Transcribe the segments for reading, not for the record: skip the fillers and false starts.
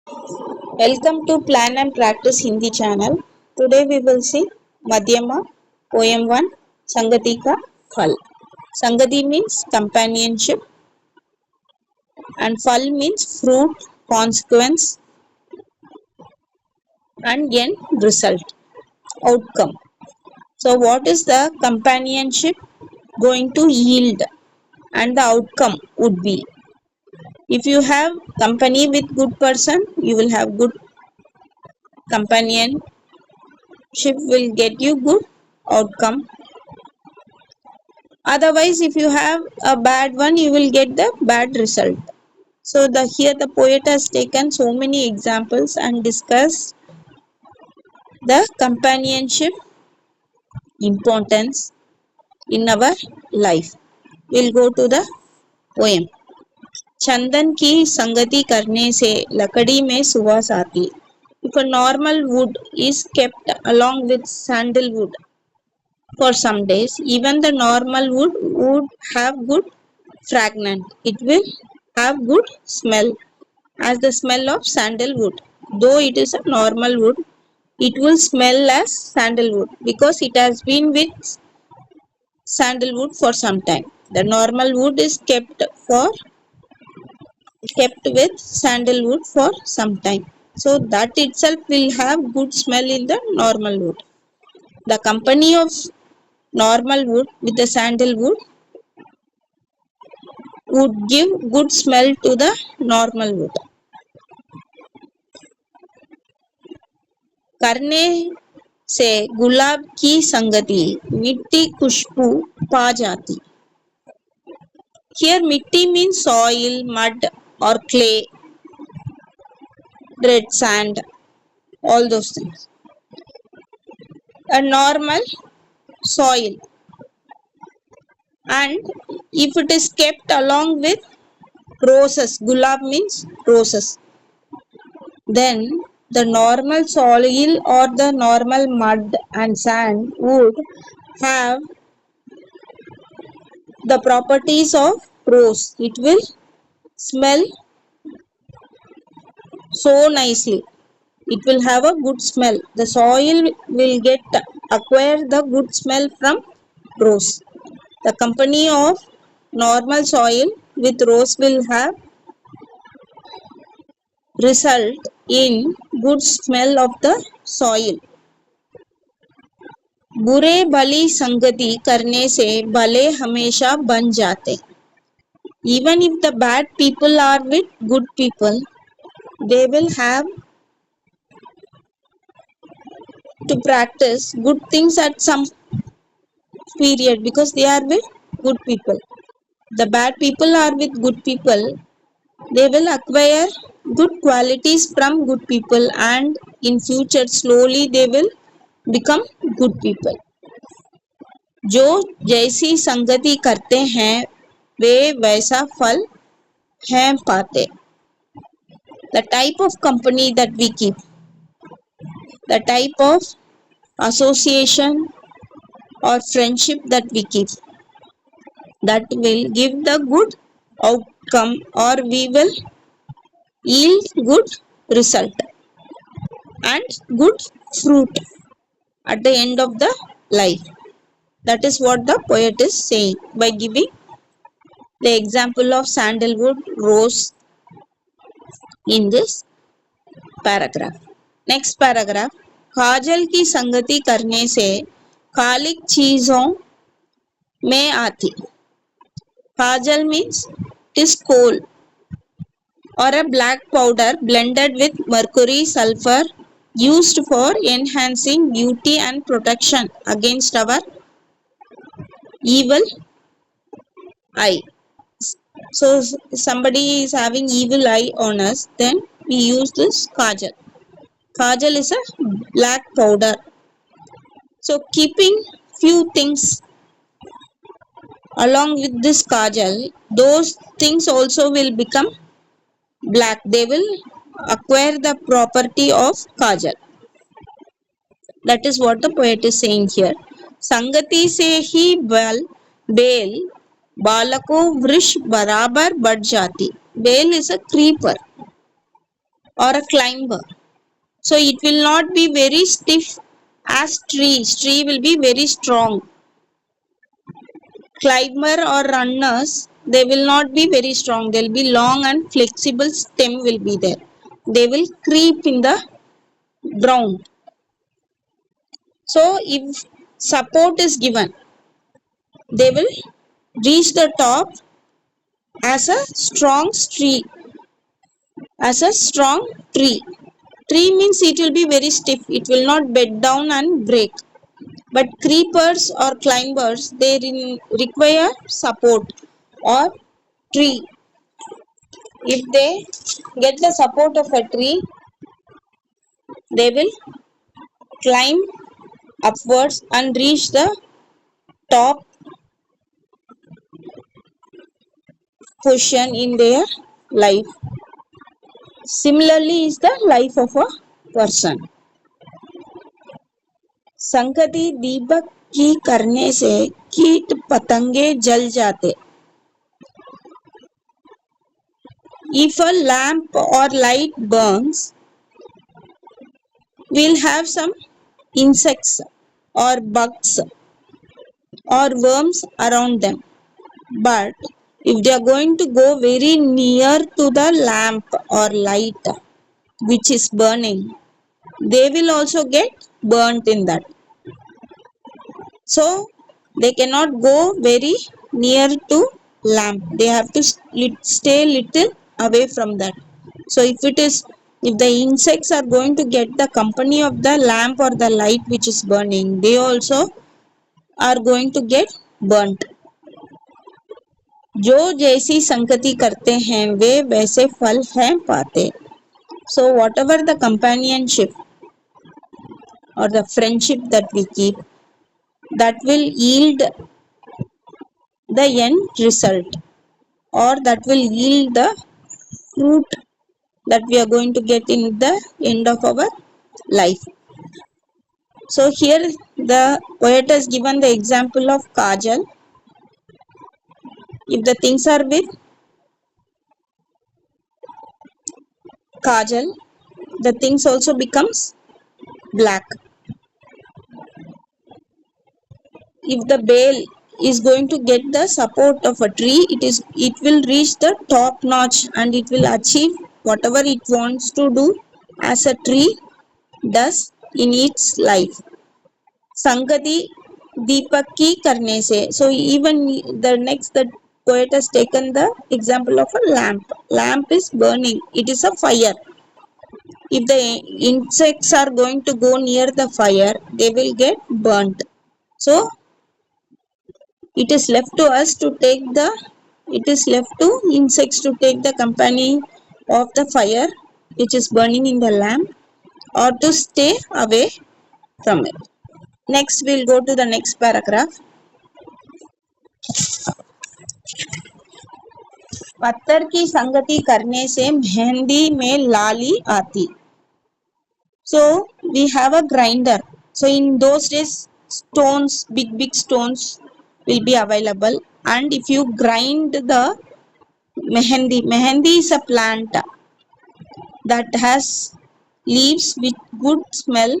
Welcome to Plan and Practice Hindi channel. Today we will see Madhyama, Poem 1, Sangati Ka Phal. Sangati means companionship and Phal means fruit, consequence and end result, outcome. So what is the companionship going to yield and the outcome would be? If you have company with good person, you will have good companionship will get you good outcome. Otherwise, if you have a bad one, you will get the bad result. So here the poet has taken so many examples and discussed the companionship importance in our life. We'll go to the poem. चंदन की संगति करने से लकड़ी में सुवास आती. If a normal wood is kept along with sandalwood for some days, even the normal wood would have good fragrance. It will have good smell as the smell of sandalwood. Though it is a normal wood, it will smell as sandalwood because it has been with sandalwood for some time. The normal wood is kept with sandalwood for some time. So that itself will have good smell in the normal wood. The company of normal wood with the sandalwood would give good smell to the normal wood. करने से गुलाब की संगति मिट्टी खुशबू पा जाती. Here mitti means soil, mud or clay, red sand, all those things. A normal soil, and if it is kept along with roses, gulab means roses, then the normal soil or the normal mud and sand would have the properties of rose. It will smell so nicely. It will have a good smell. The soil will acquire the good smell from rose. The company of normal soil with rose will have result in good smell of the soil. बुरे भली संगति करने से भले हमेशा बन जाते. Even if the bad people are with good people, they will have to practice good things at some period because they are with good people. The bad people are with good people, they will acquire good qualities from good people and in future slowly they will become good people. जो जैसी संगति करते हैं वे वैसा फल हैं पाते. The type of company that we keep, the type of association or friendship that we keep, that will give the good outcome or we will yield good result and good fruit at the end of the life. That is what the poet is saying by giving the example of sandalwood, rose in this paragraph. Next paragraph. काजल की संगति करने से कालिक चीजों में आती. Kajal means it is coal or a black powder blended with mercury sulfur used for enhancing beauty and protection against our evil eye. So somebody is having evil eye on us, then we use this kajal. Kajal is a black powder. So keeping few things along with this kajal, those things also will become black. They will acquire the property of kajal. That is what the poet is saying here. संगति से ही bell बालकों वृक्ष बराबर बढ़ जाती. Bale is a creeper. or a climber. So it will not be very stiff as tree. Tree will be very strong. Climber or runners, they will not be very strong. They will be long and flexible stem will be there. They will creep in the ground. So if support is given, they will reach the top as a strong tree. As a strong tree. Tree means it will be very stiff. It will not bend down and break. But creepers or climbers, they require support or tree. If they get the support of a tree, they will climb upwards and reach the top position in their life. Similarly is the life of a person. संगति दीपक की करने से कीट पतंगे जल जाते. If a lamp or light burns, we'll have some insects or bugs or worms around them. But if they are going to go very near to the lamp or light which is burning, they will also get burnt in that. So they cannot go very near to lamp. They have to stay little away from that. So if the insects are going to get the company of the lamp or the light which is burning, they also are going to get burnt. जो जैसी संगति करते हैं वे वैसे फल हैं पाते. So whatever the companionship or the friendship that we keep, that will yield the end result, or that will yield the fruit that we are going to get in the end of our life. So here the poet has given the example of Kajal. If the things are with Kajal, the things also becomes black. If the bale is going to get the support of a tree, it will reach the top notch and it will achieve whatever it wants to do as a tree does in its life. Sangati Deepak ki karne se. So even the poet has taken the example of a lamp. Lamp is burning. It is a fire. If the insects are going to go near the fire, they will get burnt. So it is left to insects to take the company of the fire which is burning in the lamp, or to stay away from it. Next we'll go to the next paragraph. पत्थर की संगति करने से मेहंदी में लाली आती. So we have a grinder. So in those days stones, big stones will be available, and if you grind the mehendi is a plant that has leaves with good smell,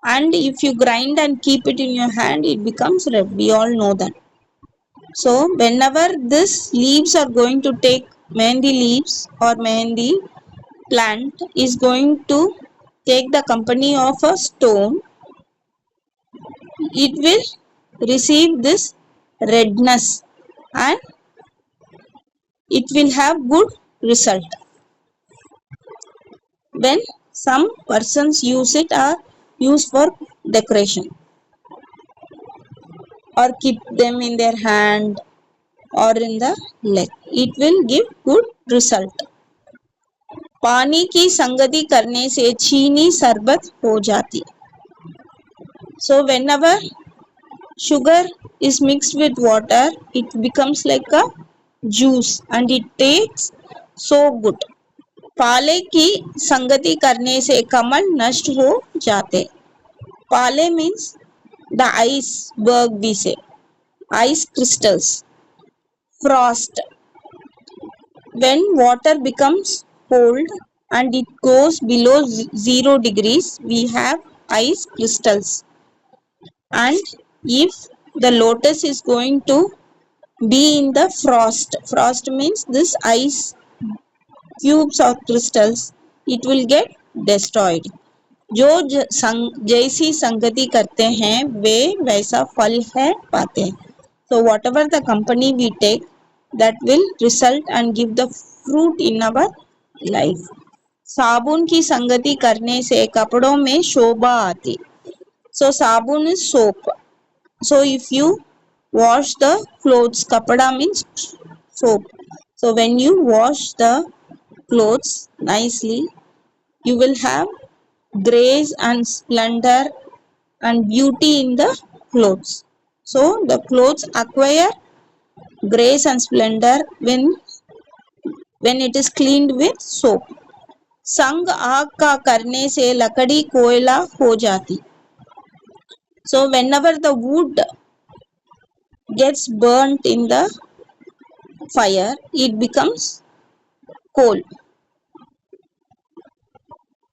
and if you grind and keep it in your hand, it becomes red. We all know that. So whenever these leaves are going to take, mehendi leaves or mehendi plant is going to take the company of a stone, it will receive this redness and it will have good result. When some persons use it or use for decoration or keep them in their hand or in the leg, it will give good result. पानी की संगति करने से चीनी शरबत हो जाती. So whenever sugar is mixed with water, it becomes like a juice and it tastes so good. पाले की संगति करने से कमल नष्ट हो जाते. पाले means the iceberg, we say ice crystals, frost. When water becomes cold and it goes below 0 degrees, we have ice crystals. And if the lotus is going to be in the frost means this ice cubes or crystals, it will get destroyed. जो जैसी संगति करते हैं वे वैसा फल है पाते हैं. So whatever the company we take, that will result and give the fruit in our life. साबुन की संगति करने से कपड़ों में शोभा आती. So sabun is soap. So if you wash the clothes, kapada means soap. So when you wash the clothes nicely, you will have grace and splendor and beauty in the clothes. So the clothes acquire grace and splendor when it is cleaned with soap. संग आग का करने से लकड़ी कोयला हो जाती. So whenever the wood gets burnt in the fire, it becomes coal.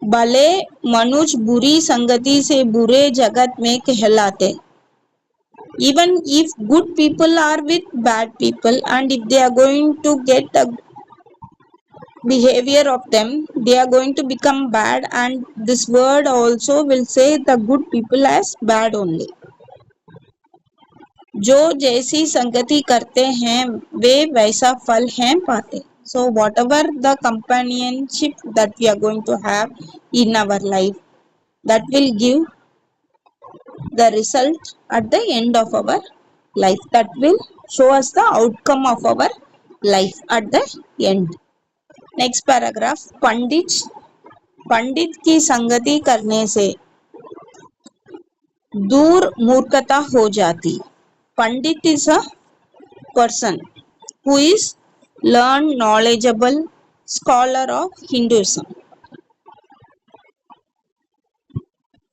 भले मनुष्य बुरी संगति से बुरे जगत में कहलाते. Even if good people are with bad people and if they are going to get the behavior of them, they are going to become bad, and this word also will say the good people as bad only. जो जैसी संगति करते हैं वे वैसा फल हैं पाते. So whatever the companionship that we are going to have in our life, that will give the result at the end of our life, that will show us the outcome of our life at the end. Next paragraph. पंडित की संगति करने से दूर मूर्खता हो जाती. Pandit is a person who is learned, knowledgeable, scholar of Hinduism.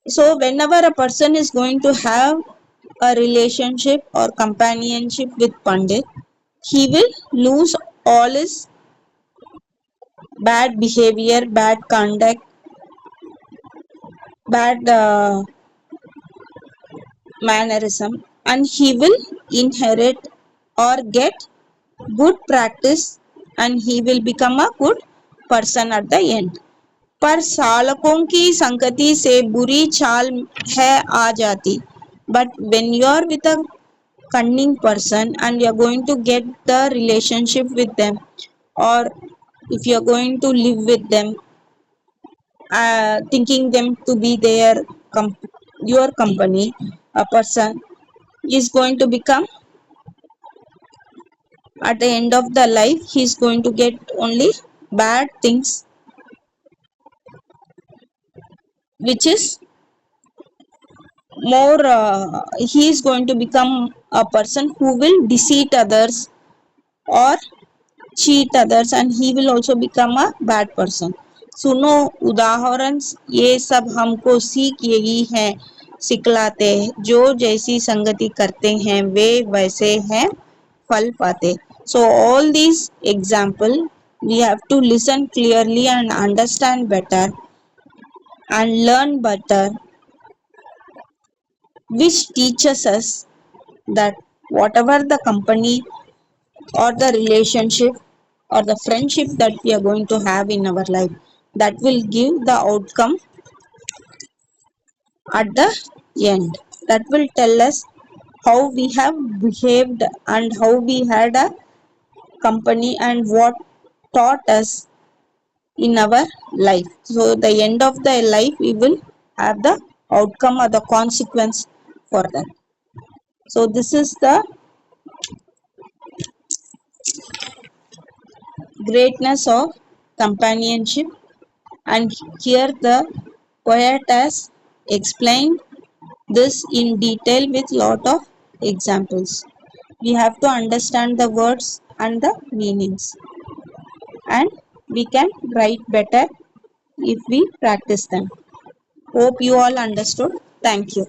So whenever a person is going to have a relationship or companionship with Pandit, he will lose all his bad behavior, bad conduct, bad mannerism, and he will inherit or get good practice and he will become a good person at the end. पर सालकों की संगति से बुरी चाल है आ जाती. But when you are with a cunning person and you are going to get the relationship with them, or if you are going to live with them, thinking them to be your company, a person is going to become, at the end of the life, he is going to get only bad things, which is more he is going to become a person who will deceive others or cheat others, and he will also become a bad person. सुनो उदाहरण ये सब हमको सीख यही है सिखलाते हैं जो जैसी संगति करते हैं वे वैसे हैं फल पाते. So all these example we have to listen clearly and understand better and learn better, which teaches us that whatever the company or the relationship or the friendship that we are going to have in our life, that will give the outcome at the end, that will tell us how we have behaved and how we had a company and what taught us in our life. So the end of the life we will have the outcome or the consequence for that. So this is the greatness of companionship, and here the poet has explained this in detail with lot of examples. We have to understand the words and the meanings, and we can write better if we practice them. Hope you all understood. Thank you.